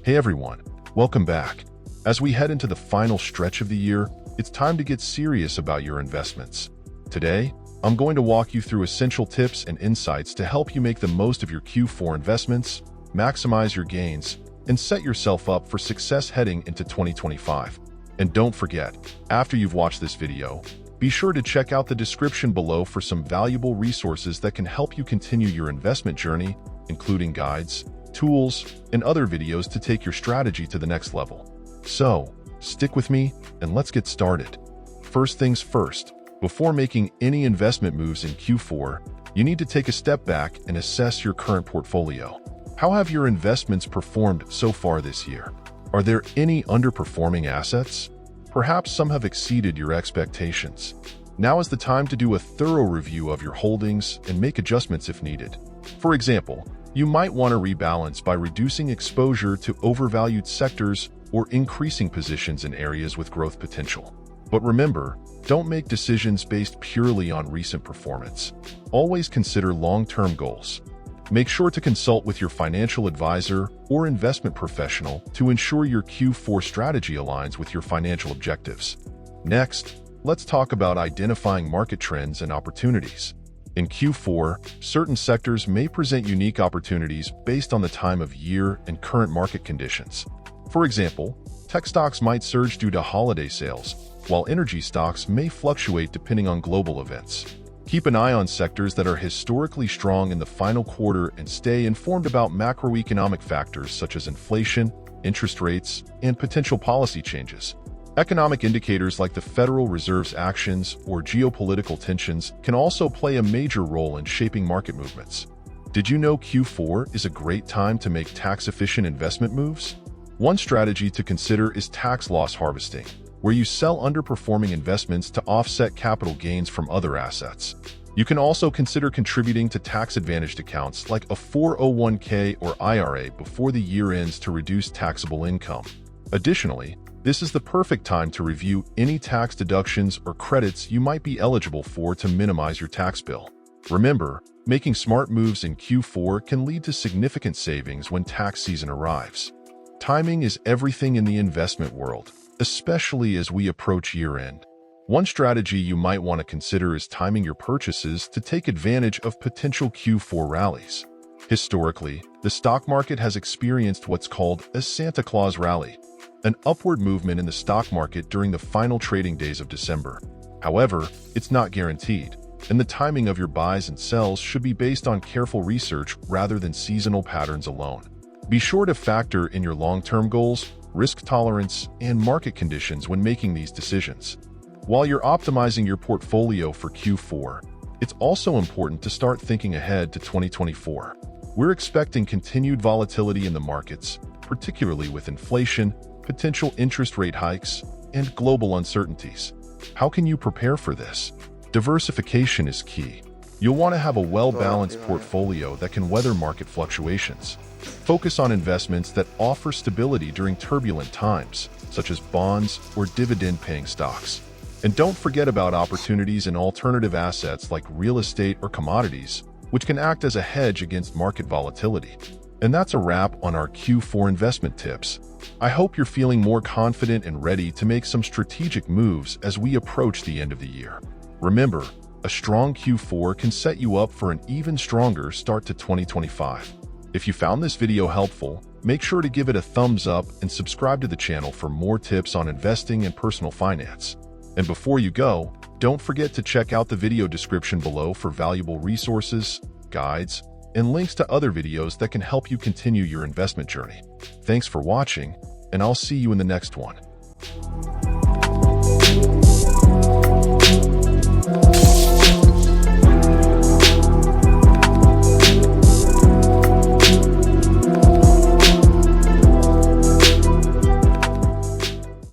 Hey everyone, welcome back. As we head into the final stretch of the year, it's time to get serious about your investments. Today, I'm going to walk you through essential tips and insights to help you make the most of your Q4 investments, maximize your gains, and set yourself up for success heading into 2025. And don't forget, after you've watched this video, be sure to check out the description below for some valuable resources that can help you continue your investment journey, including guides, tools, and other videos to take your strategy to the next level. So, stick with me and let's get started. First things first, before making any investment moves in Q4, you need to take a step back and assess your current portfolio. How have your investments performed so far this year? Are there any underperforming assets? Perhaps some have exceeded your expectations. Now is the time to do a thorough review of your holdings and make adjustments if needed. For example, you might want to rebalance by reducing exposure to overvalued sectors or increasing positions in areas with growth potential. But remember, don't make decisions based purely on recent performance. Always consider long-term goals. Make sure to consult with your financial advisor or investment professional to ensure your Q4 strategy aligns with your financial objectives. Next, let's talk about identifying market trends and opportunities. In Q4, certain sectors may present unique opportunities based on the time of year and current market conditions. For example, tech stocks might surge due to holiday sales, while energy stocks may fluctuate depending on global events. Keep an eye on sectors that are historically strong in the final quarter and stay informed about macroeconomic factors such as inflation, interest rates, and potential policy changes. Economic indicators like the Federal Reserve's actions or geopolitical tensions can also play a major role in shaping market movements. Did you know Q4 is a great time to make tax-efficient investment moves? One strategy to consider is tax loss harvesting, where you sell underperforming investments to offset capital gains from other assets. You can also consider contributing to tax-advantaged accounts like a 401k or IRA before the year ends to reduce taxable income. Additionally, this is the perfect time to review any tax deductions or credits you might be eligible for to minimize your tax bill. Remember, making smart moves in Q4 can lead to significant savings when tax season arrives. Timing is everything in the investment world, especially as we approach year-end. One strategy you might want to consider is timing your purchases to take advantage of potential Q4 rallies. Historically, the stock market has experienced what's called a Santa Claus rally, an upward movement in the stock market during the final trading days of December. However, it's not guaranteed, and the timing of your buys and sells should be based on careful research rather than seasonal patterns alone. Be sure to factor in your long-term goals, risk tolerance, and market conditions when making these decisions. While you're optimizing your portfolio for Q4, it's also important to start thinking ahead to 2024. We're expecting continued volatility in the markets, particularly with inflation, potential interest rate hikes, and global uncertainties. How can you prepare for this? Diversification is key. You'll want to have a well-balanced portfolio that can weather market fluctuations. Focus on investments that offer stability during turbulent times, such as bonds or dividend-paying stocks. And don't forget about opportunities in alternative assets like real estate or commodities, which can act as a hedge against market volatility. And that's a wrap on our Q4 investment tips. I hope you're feeling more confident and ready to make some strategic moves as we approach the end of the year. Remember, a strong Q4 can set you up for an even stronger start to 2025. If you found this video helpful, make sure to give it a thumbs up and subscribe to the channel for more tips on investing and personal finance. And before you go, don't forget to check out the video description below for valuable resources, guides, and links to other videos that can help you continue your investment journey. Thanks for watching, and I'll see you in the next one.